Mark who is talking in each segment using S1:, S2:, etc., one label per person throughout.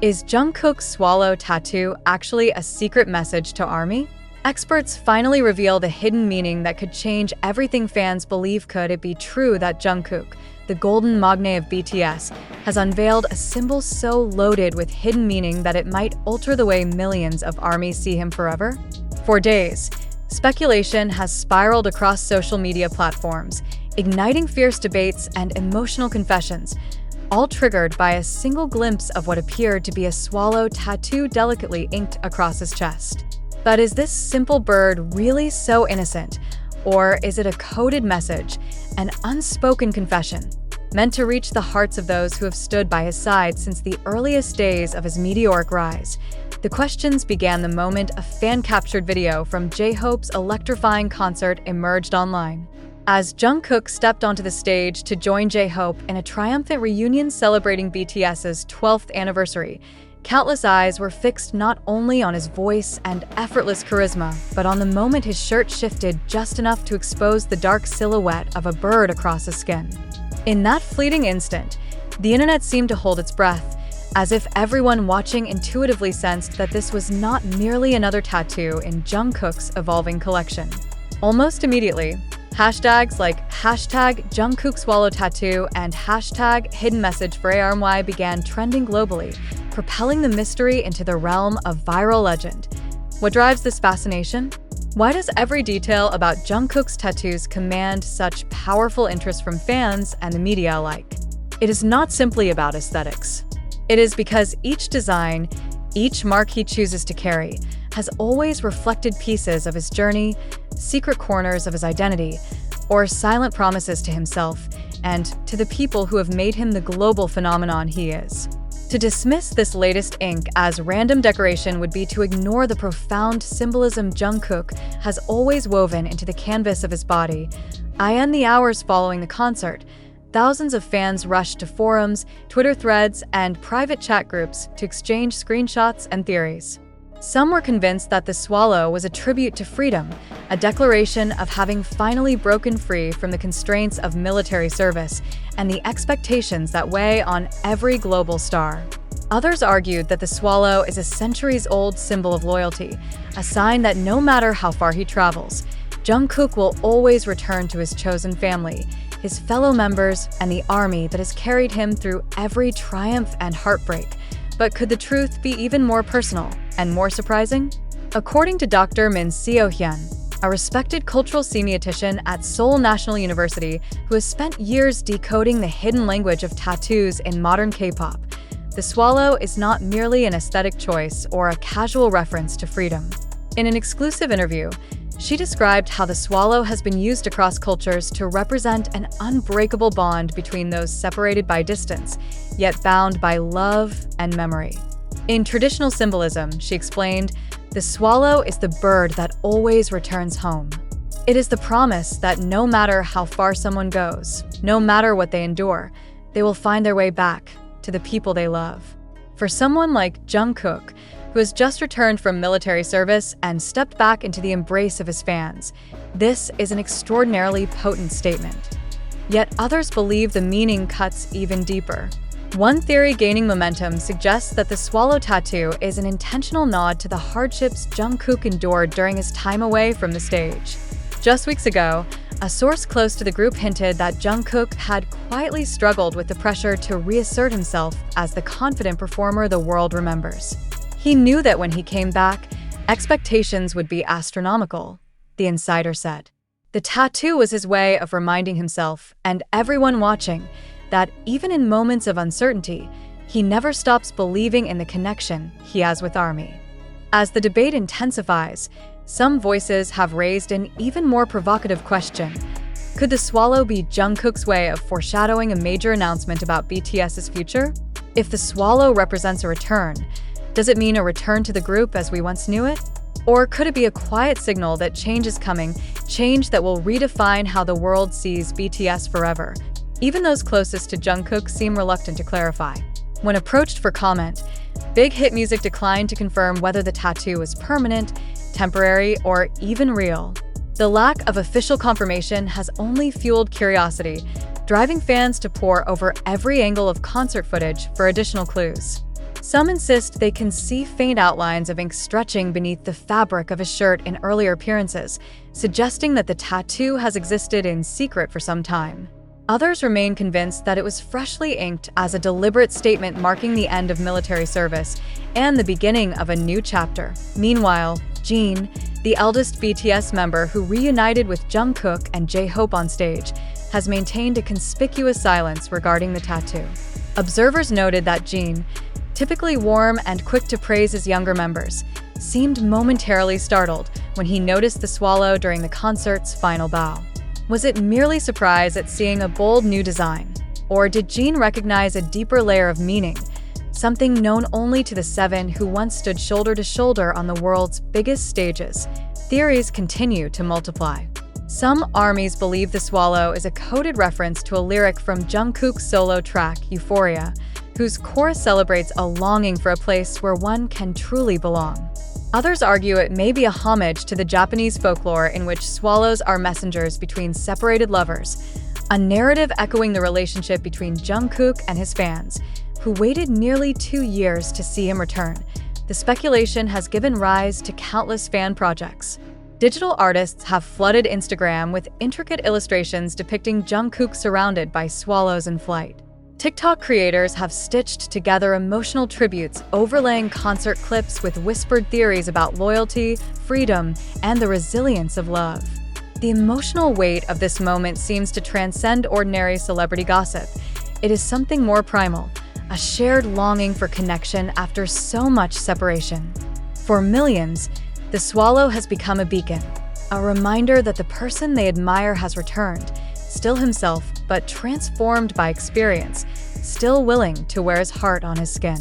S1: Is Jungkook's swallow tattoo actually a secret message to ARMY? Experts finally reveal the hidden meaning that could change everything fans believe. Could it be true that Jungkook, the golden Maknae of BTS, has unveiled a symbol so loaded with hidden meaning that it might alter the way millions of ARMY see him forever? For days, speculation has spiraled across social media platforms, igniting fierce debates and emotional confessions, all triggered by a single glimpse of what appeared to be a swallow tattoo delicately inked across his chest. But is this simple bird really so innocent? Or is it a coded message, an unspoken confession, meant to reach the hearts of those who have stood by his side since the earliest days of his meteoric rise? The questions began the moment a fan-captured video from J-Hope's electrifying concert emerged online. As Jungkook stepped onto the stage to join J-Hope in a triumphant reunion celebrating BTS's 12th anniversary, countless eyes were fixed not only on his voice and effortless charisma, but on the moment his shirt shifted just enough to expose the dark silhouette of a bird across his skin. In that fleeting instant, the internet seemed to hold its breath, as if everyone watching intuitively sensed that this was not merely another tattoo in Jungkook's evolving collection. Almost immediately, hashtags like #JungkooksSwallowTattoo and #HiddenMessageForARMY began trending globally, propelling the mystery into the realm of viral legend. What drives this fascination? Why does every detail about Jungkook's tattoos command such powerful interest from fans and the media alike? It is not simply about aesthetics. It is because each design, each mark he chooses to carry, has always reflected pieces of his journey, secret corners of his identity, or silent promises to himself and to the people who have made him the global phenomenon he is. To dismiss this latest ink as random decoration would be to ignore the profound symbolism Jungkook has always woven into the canvas of his body. In the hours following the concert, thousands of fans rushed to forums, Twitter threads, and private chat groups to exchange screenshots and theories. Some were convinced that the swallow was a tribute to freedom, a declaration of having finally broken free from the constraints of military service and the expectations that weigh on every global star. Others argued that the swallow is a centuries-old symbol of loyalty, a sign that no matter how far he travels, Jungkook will always return to his chosen family, his fellow members, and the ARMY that has carried him through every triumph and heartbreak. But could the truth be even more personal and more surprising? According to Dr. Min Seo-hyun, a respected cultural semiotician at Seoul National University who has spent years decoding the hidden language of tattoos in modern K-pop, the swallow is not merely an aesthetic choice or a casual reference to freedom. In an exclusive interview, she described how the swallow has been used across cultures to represent an unbreakable bond between those separated by distance, yet bound by love and memory. In traditional symbolism, she explained, the swallow is the bird that always returns home. It is the promise that no matter how far someone goes, no matter what they endure, they will find their way back to the people they love. For someone like Jungkook, who has just returned from military service and stepped back into the embrace of his fans, this is an extraordinarily potent statement. Yet others believe the meaning cuts even deeper. One theory gaining momentum suggests that the swallow tattoo is an intentional nod to the hardships Jungkook endured during his time away from the stage. Just weeks ago, a source close to the group hinted that Jungkook had quietly struggled with the pressure to reassert himself as the confident performer the world remembers. He knew that when he came back, expectations would be astronomical, the insider said. The tattoo was his way of reminding himself and everyone watching that even in moments of uncertainty, he never stops believing in the connection he has with ARMY. As the debate intensifies, some voices have raised an even more provocative question. Could the swallow be Jungkook's way of foreshadowing a major announcement about BTS's future? If the swallow represents a return, does it mean a return to the group as we once knew it? Or could it be a quiet signal that change is coming, change that will redefine how the world sees BTS forever? Even those closest to Jungkook seem reluctant to clarify. When approached for comment, BigHit Music declined to confirm whether the tattoo was permanent, temporary, or even real. The lack of official confirmation has only fueled curiosity, driving fans to pore over every angle of concert footage for additional clues. Some insist they can see faint outlines of ink stretching beneath the fabric of a shirt in earlier appearances, suggesting that the tattoo has existed in secret for some time. Others remain convinced that it was freshly inked as a deliberate statement marking the end of military service and the beginning of a new chapter. Meanwhile, Jin, the eldest BTS member who reunited with Jungkook and J-Hope on stage, has maintained a conspicuous silence regarding the tattoo. Observers noted that Jin, typically warm and quick to praise his younger members, seemed momentarily startled when he noticed the swallow during the concert's final bow. Was it merely surprise at seeing a bold new design? Or did Jin recognize a deeper layer of meaning, something known only to the seven who once stood shoulder to shoulder on the world's biggest stages? Theories continue to multiply. Some armies believe the swallow is a coded reference to a lyric from Jungkook's solo track, Euphoria, whose chorus celebrates a longing for a place where one can truly belong. Others argue it may be a homage to the Japanese folklore in which swallows are messengers between separated lovers, a narrative echoing the relationship between Jungkook and his fans, who waited nearly 2 years to see him return. The speculation has given rise to countless fan projects. Digital artists have flooded Instagram with intricate illustrations depicting Jungkook surrounded by swallows in flight. TikTok creators have stitched together emotional tributes, overlaying concert clips with whispered theories about loyalty, freedom, and the resilience of love. The emotional weight of this moment seems to transcend ordinary celebrity gossip. It is something more primal, a shared longing for connection after so much separation. For millions, the swallow has become a beacon, a reminder that the person they admire has returned, still himself, but transformed by experience, still willing to wear his heart on his skin.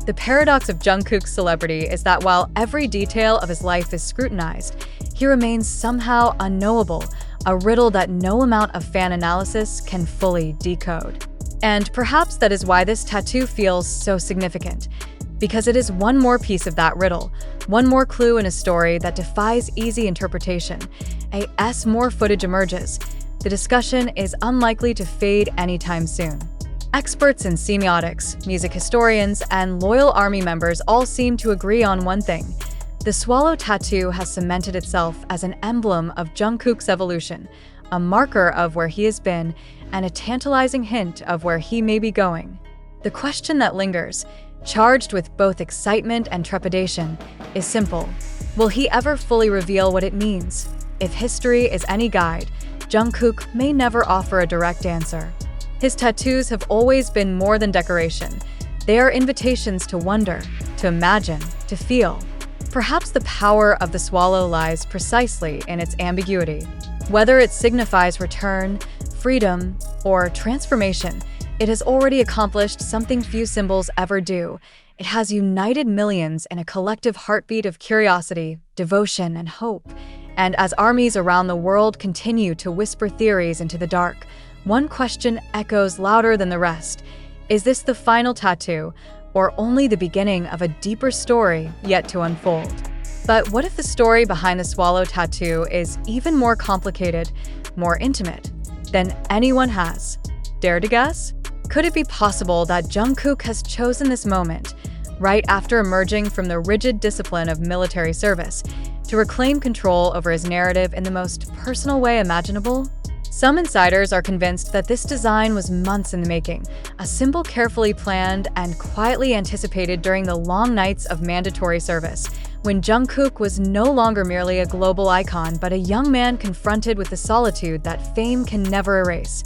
S1: The paradox of Jungkook's celebrity is that while every detail of his life is scrutinized, he remains somehow unknowable, a riddle that no amount of fan analysis can fully decode. And perhaps that is why this tattoo feels so significant, because it is one more piece of that riddle, one more clue in a story that defies easy interpretation. As more footage emerges, the discussion is unlikely to fade anytime soon. Experts in semiotics, music historians, and loyal army members all seem to agree on one thing. The swallow tattoo has cemented itself as an emblem of Jungkook's evolution, a marker of where he has been, and a tantalizing hint of where he may be going. The question that lingers, charged with both excitement and trepidation, is simple. Will he ever fully reveal what it means? If history is any guide, Jungkook may never offer a direct answer. His tattoos have always been more than decoration. They are invitations to wonder, to imagine, to feel. Perhaps the power of the swallow lies precisely in its ambiguity. Whether it signifies return, freedom, or transformation, it has already accomplished something few symbols ever do. It has united millions in a collective heartbeat of curiosity, devotion, and hope. And as armies around the world continue to whisper theories into the dark, one question echoes louder than the rest. Is this the final tattoo, or only the beginning of a deeper story yet to unfold? But what if the story behind the swallow tattoo is even more complicated, more intimate than anyone has? Dare to guess? Could it be possible that Jungkook has chosen this moment, right after emerging from the rigid discipline of military service, to reclaim control over his narrative in the most personal way imaginable? Some insiders are convinced that this design was months in the making, a symbol carefully planned and quietly anticipated during the long nights of mandatory service, when Jungkook was no longer merely a global icon but a young man confronted with the solitude that fame can never erase.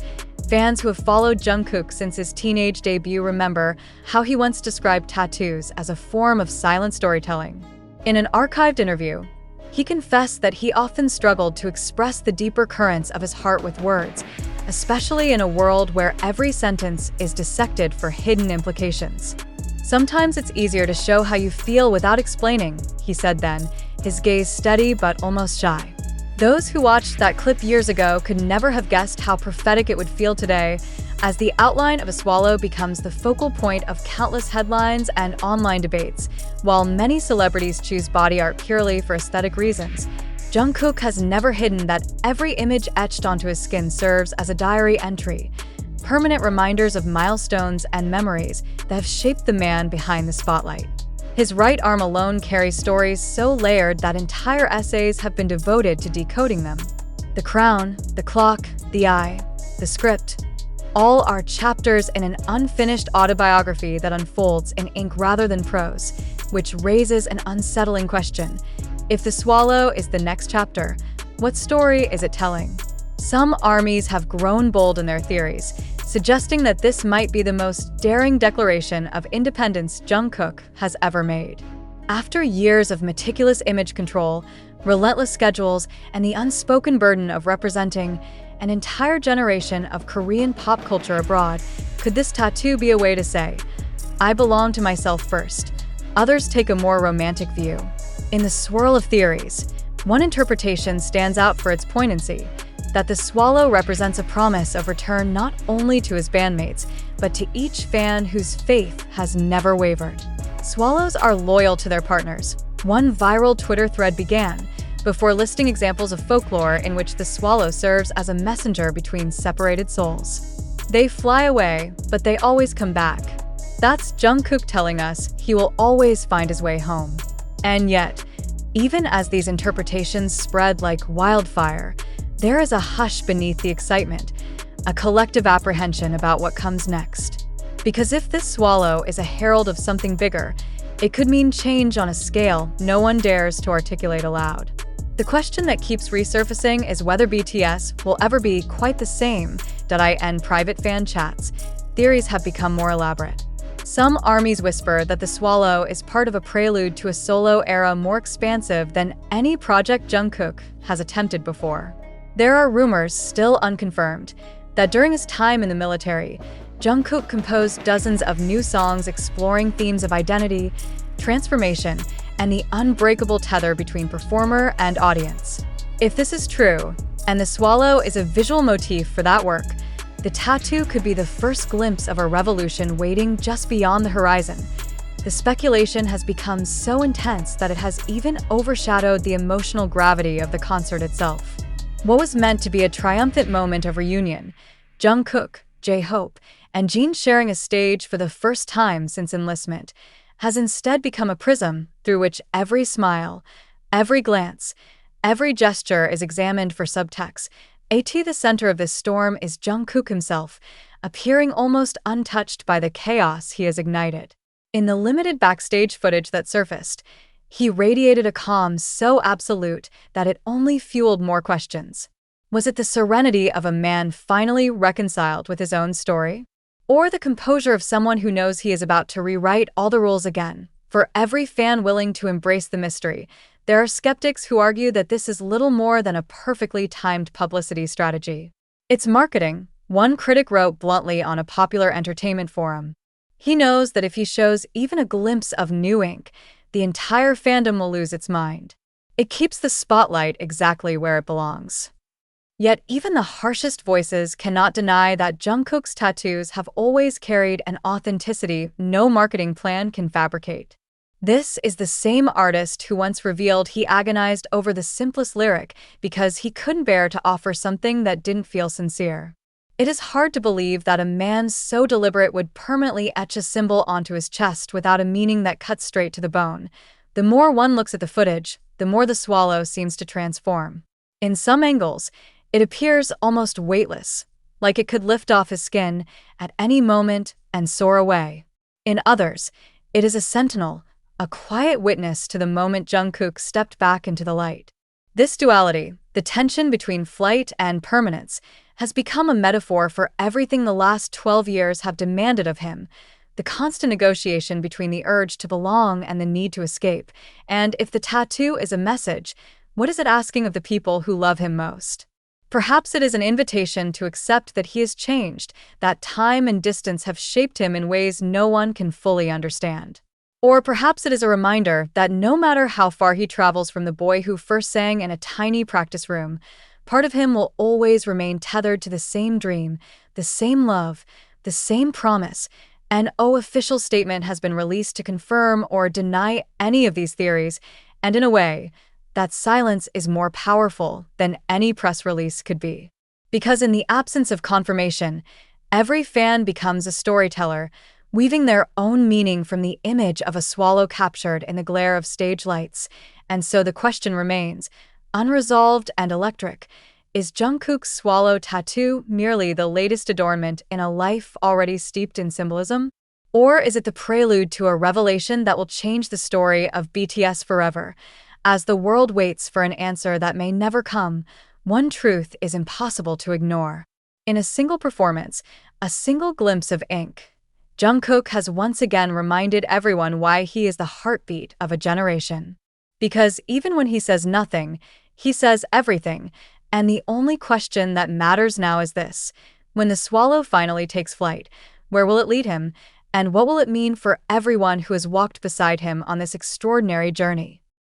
S1: Fans who have followed Jungkook since his teenage debut remember how he once described tattoos as a form of silent storytelling. In an archived interview, he confessed that he often struggled to express the deeper currents of his heart with words, especially in a world where every sentence is dissected for hidden implications. Sometimes it's easier to show how you feel without explaining, he said then, his gaze steady but almost shy. Those who watched that clip years ago could never have guessed how prophetic it would feel today, as the outline of a swallow becomes the focal point of countless headlines and online debates. While many celebrities choose body art purely for aesthetic reasons, Jungkook has never hidden that every image etched onto his skin serves as a diary entry, permanent reminders of milestones and memories that have shaped the man behind the spotlight. His right arm alone carries stories so layered that entire essays have been devoted to decoding them. The crown, the clock, the eye, the script, all are chapters in an unfinished autobiography that unfolds in ink rather than prose, which raises an unsettling question. If the swallow is the next chapter, what story is it telling? Some armies have grown bold in their theories, suggesting that this might be the most daring declaration of independence Jungkook has ever made. After years of meticulous image control, relentless schedules, and the unspoken burden of representing an entire generation of Korean pop culture abroad, could this tattoo be a way to say, "I belong to myself first"? Others take a more romantic view. In the swirl of theories, one interpretation stands out for its poignancy, that the swallow represents a promise of return not only to his bandmates, but to each fan whose faith has never wavered. Swallows are loyal to their partners. One viral Twitter thread began before listing examples of folklore in which the swallow serves as a messenger between separated souls. They fly away, but they always come back. That's Jungkook telling us he will always find his way home. And yet, even as these interpretations spread like wildfire, there is a hush beneath the excitement, a collective apprehension about what comes next. Because if this swallow is a herald of something bigger, it could mean change on a scale no one dares to articulate aloud. The question that keeps resurfacing is whether BTS will ever be quite the same. In private fan chats, theories have become more elaborate. Some armies whisper that the swallow is part of a prelude to a solo era more expansive than any project Jungkook has attempted before. There are rumors, still unconfirmed, that during his time in the military, Jungkook composed dozens of new songs exploring themes of identity, transformation, and the unbreakable tether between performer and audience. If this is true, and the swallow is a visual motif for that work, the tattoo could be the first glimpse of a revolution waiting just beyond the horizon. The speculation has become so intense that it has even overshadowed the emotional gravity of the concert itself. What was meant to be a triumphant moment of reunion, Jungkook, J-Hope, and Jin sharing a stage for the first time since enlistment, has instead become a prism through which every smile, every glance, every gesture is examined for subtext. The center of this storm is Jungkook himself, appearing almost untouched by the chaos he has ignited. In the limited backstage footage that surfaced, he radiated a calm so absolute that it only fueled more questions. Was it the serenity of a man finally reconciled with his own story? Or the composure of someone who knows he is about to rewrite all the rules again? For every fan willing to embrace the mystery, there are skeptics who argue that this is little more than a perfectly timed publicity strategy. It's marketing, one critic wrote bluntly on a popular entertainment forum. He knows that if he shows even a glimpse of new ink, the entire fandom will lose its mind. It keeps the spotlight exactly where it belongs. Yet even the harshest voices cannot deny that Jungkook's tattoos have always carried an authenticity no marketing plan can fabricate. This is the same artist who once revealed he agonized over the simplest lyric because he couldn't bear to offer something that didn't feel sincere. It is hard to believe that a man so deliberate would permanently etch a symbol onto his chest without a meaning that cuts straight to the bone. The more one looks at the footage, the more the swallow seems to transform. In some angles, it appears almost weightless, like it could lift off his skin at any moment and soar away. In others, it is a sentinel, a quiet witness to the moment Jungkook stepped back into the light. This duality, the tension between flight and permanence, has become a metaphor for everything the last 12 years have demanded of him, the constant negotiation between the urge to belong and the need to escape. And if the tattoo is a message, what is it asking of the people who love him most? Perhaps it is an invitation to accept that he has changed, that time and distance have shaped him in ways no one can fully understand. Or perhaps it is a reminder that no matter how far he travels from the boy who first sang in a tiny practice room, part of him will always remain tethered to the same dream, the same love, the same promise. An official statement has been released to confirm or deny any of these theories, and in a way, that silence is more powerful than any press release could be. Because in the absence of confirmation, Every fan becomes a storyteller, weaving their own meaning from the image of a swallow captured in the glare of stage lights. And so the question remains, unresolved and electric, is Jungkook's swallow tattoo merely the latest adornment in a life already steeped in symbolism? Or is it the prelude to a revelation that will change the story of BTS forever? As the world waits for an answer that may never come, one truth is impossible to ignore. In a single performance, a single glimpse of ink, Jungkook has once again reminded everyone why he is the heartbeat of a generation. Because even when he says nothing, he says everything, and the only question that matters now is this: when the swallow finally takes flight, where will it lead him, and what will it mean for everyone who has walked beside him on this extraordinary journey?